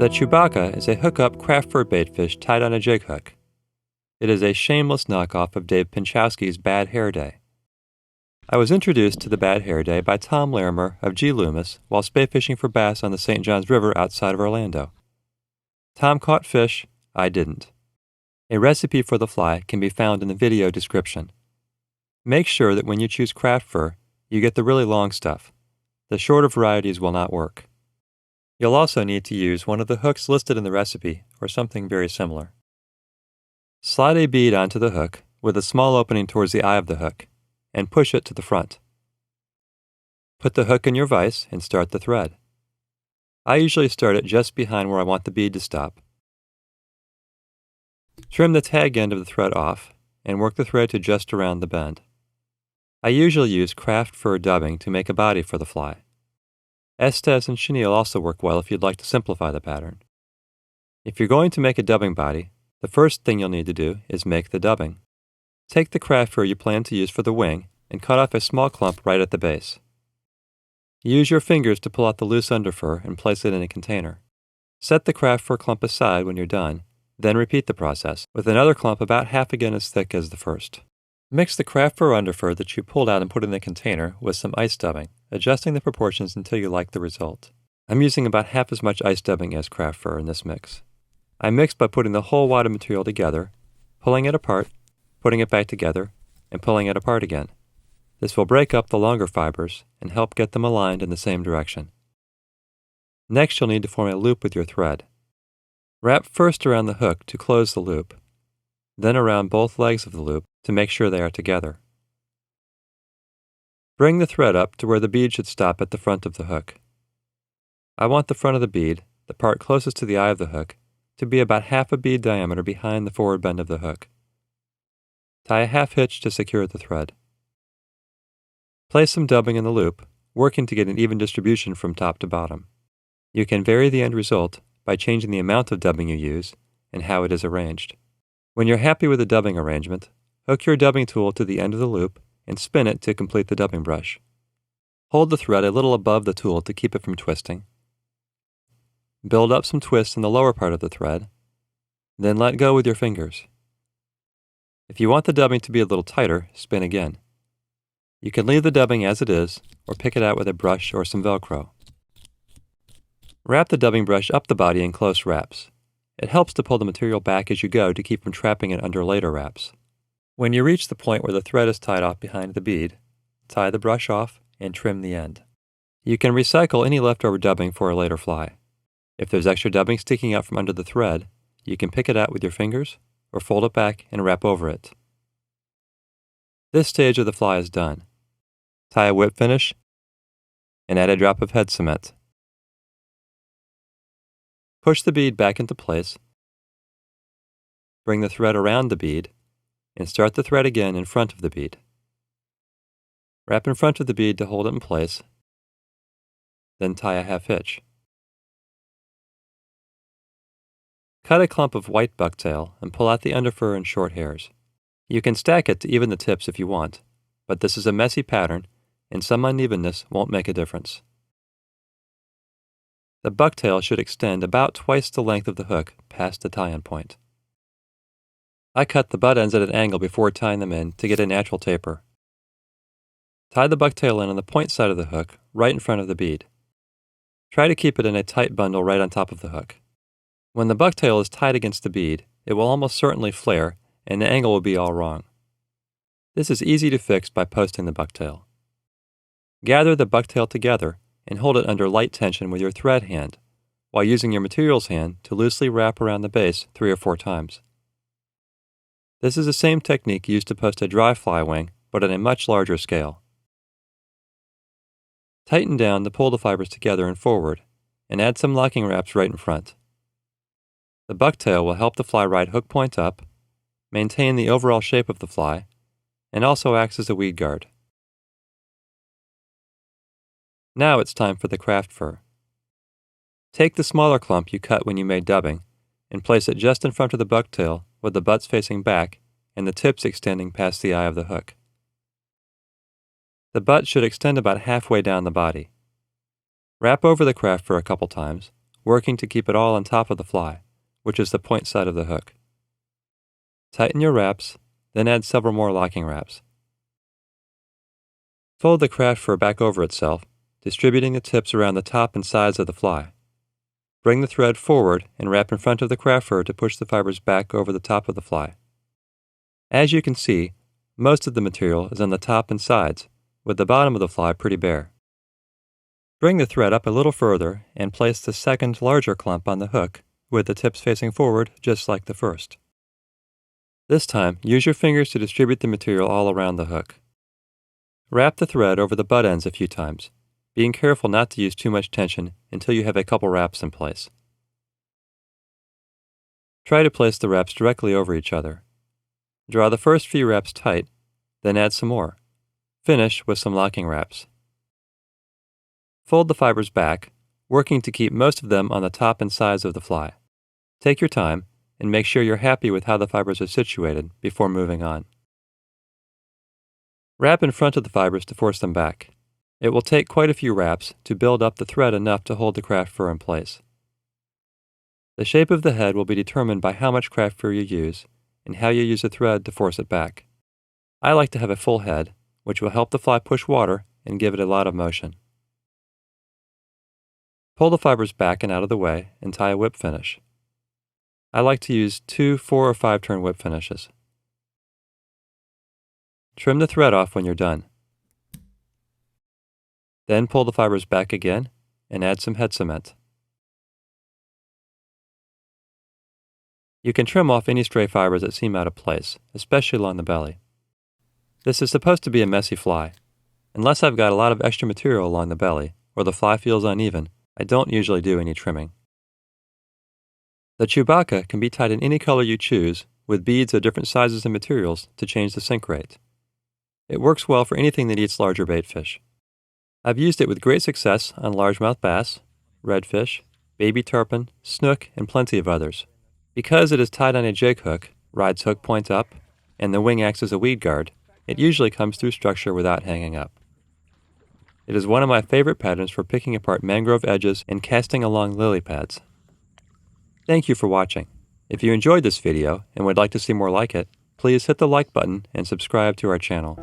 The Chewbacca is a hook-up craft fur baitfish tied on a jig hook. It is a shameless knockoff of Dave Pinczkowski's Bad Hair Day. I was introduced to the Bad Hair Day by Tom Larimer of G. Loomis while spay fishing for bass on the St. Johns River outside of Orlando. Tom caught fish, I didn't. A recipe for the fly can be found in the video description. Make sure that when you choose craft fur, you get the really long stuff. The shorter varieties will not work. You'll also need to use one of the hooks listed in the recipe or something very similar. Slide a bead onto the hook with a small opening towards the eye of the hook and push it to the front. Put the hook in your vise and start the thread. I usually start it just behind where I want the bead to stop. Trim the tag end of the thread off and work the thread to just around the bend. I usually use craft fur dubbing to make a body for the fly. Estes and chenille also work well if you'd like to simplify the pattern. If you're going to make a dubbing body, the first thing you'll need to do is make the dubbing. Take the craft fur you plan to use for the wing and cut off a small clump right at the base. Use your fingers to pull out the loose underfur and place it in a container. Set the craft fur clump aside when you're done, then repeat the process with another clump about half again as thick as the first. Mix the craft fur underfur that you pulled out and put in the container with some ice dubbing, adjusting the proportions until you like the result. I'm using about half as much ice dubbing as craft fur in this mix. I mix by putting the whole wad of material together, pulling it apart, putting it back together, and pulling it apart again. This will break up the longer fibers and help get them aligned in the same direction. Next, you'll need to form a loop with your thread. Wrap first around the hook to close the loop, then around both legs of the loop to make sure they are together. Bring the thread up to where the bead should stop at the front of the hook. I want the front of the bead, the part closest to the eye of the hook, to be about half a bead diameter behind the forward bend of the hook. Tie a half hitch to secure the thread. Place some dubbing in the loop, working to get an even distribution from top to bottom. You can vary the end result by changing the amount of dubbing you use and how it is arranged. When you're happy with the dubbing arrangement, hook your dubbing tool to the end of the loop and spin it to complete the dubbing brush. Hold the thread a little above the tool to keep it from twisting. Build up some twists in the lower part of the thread, then let go with your fingers. If you want the dubbing to be a little tighter, spin again. You can leave the dubbing as it is, or pick it out with a brush or some Velcro. Wrap the dubbing brush up the body in close wraps. It helps to pull the material back as you go to keep from trapping it under later wraps. When you reach the point where the thread is tied off behind the bead, tie the brush off and trim the end. You can recycle any leftover dubbing for a later fly. If there's extra dubbing sticking out from under the thread, you can pick it out with your fingers or fold it back and wrap over it. This stage of the fly is done. Tie a whip finish and add a drop of head cement. Push the bead back into place. Bring the thread around the bead and start the thread again in front of the bead. Wrap in front of the bead to hold it in place, then tie a half hitch. Cut a clump of white bucktail and pull out the underfur and short hairs. You can stack it to even the tips if you want, but this is a messy pattern and some unevenness won't make a difference. The bucktail should extend about twice the length of the hook past the tie-in point. I cut the butt ends at an angle before tying them in to get a natural taper. Tie the bucktail in on the point side of the hook right in front of the bead. Try to keep it in a tight bundle right on top of the hook. When the bucktail is tied against the bead, it will almost certainly flare and the angle will be all wrong. This is easy to fix by posting the bucktail. Gather the bucktail together and hold it under light tension with your thread hand, while using your materials hand to loosely wrap around the base 3 or 4 times. This is the same technique used to post a dry fly wing, but on a much larger scale. Tighten down to pull the fibers together and forward, and add some locking wraps right in front. The bucktail will help the fly ride hook point up, maintain the overall shape of the fly, and also acts as a weed guard. Now it's time for the craft fur. Take the smaller clump you cut when you made dubbing and place it just in front of the bucktail with the butts facing back and the tips extending past the eye of the hook. The butt should extend about halfway down the body. Wrap over the craft fur a couple times, working to keep it all on top of the fly, which is the point side of the hook. Tighten your wraps, then add several more locking wraps. Fold the craft fur back over itself, distributing the tips around the top and sides of the fly. Bring the thread forward and wrap in front of the craft fur to push the fibers back over the top of the fly. As you can see, most of the material is on the top and sides, with the bottom of the fly pretty bare. Bring the thread up a little further and place the second larger clump on the hook, with the tips facing forward just like the first. This time, use your fingers to distribute the material all around the hook. Wrap the thread over the butt ends a few times, being careful not to use too much tension until you have a couple wraps in place. Try to place the wraps directly over each other. Draw the first few wraps tight, then add some more. Finish with some locking wraps. Fold the fibers back, working to keep most of them on the top and sides of the fly. Take your time and make sure you're happy with how the fibers are situated before moving on. Wrap in front of the fibers to force them back. It will take quite a few wraps to build up the thread enough to hold the craft fur in place. The shape of the head will be determined by how much craft fur you use and how you use the thread to force it back. I like to have a full head, which will help the fly push water and give it a lot of motion. Pull the fibers back and out of the way and tie a whip finish. I like to use 2 4 or 5 turn whip finishes. Trim the thread off when you're done. Then pull the fibers back again and add some head cement. You can trim off any stray fibers that seem out of place, especially along the belly. This is supposed to be a messy fly. Unless I've got a lot of extra material along the belly, or the fly feels uneven, I don't usually do any trimming. The Chewbacca can be tied in any color you choose, with beads of different sizes and materials to change the sink rate. It works well for anything that eats larger baitfish. I've used it with great success on largemouth bass, redfish, baby tarpon, snook, and plenty of others. Because it is tied on a jig hook, rides hook point up, and the wing acts as a weed guard, it usually comes through structure without hanging up. It is one of my favorite patterns for picking apart mangrove edges and casting along lily pads. Thank you for watching. If you enjoyed this video and would like to see more like it, please hit the like button and subscribe to our channel.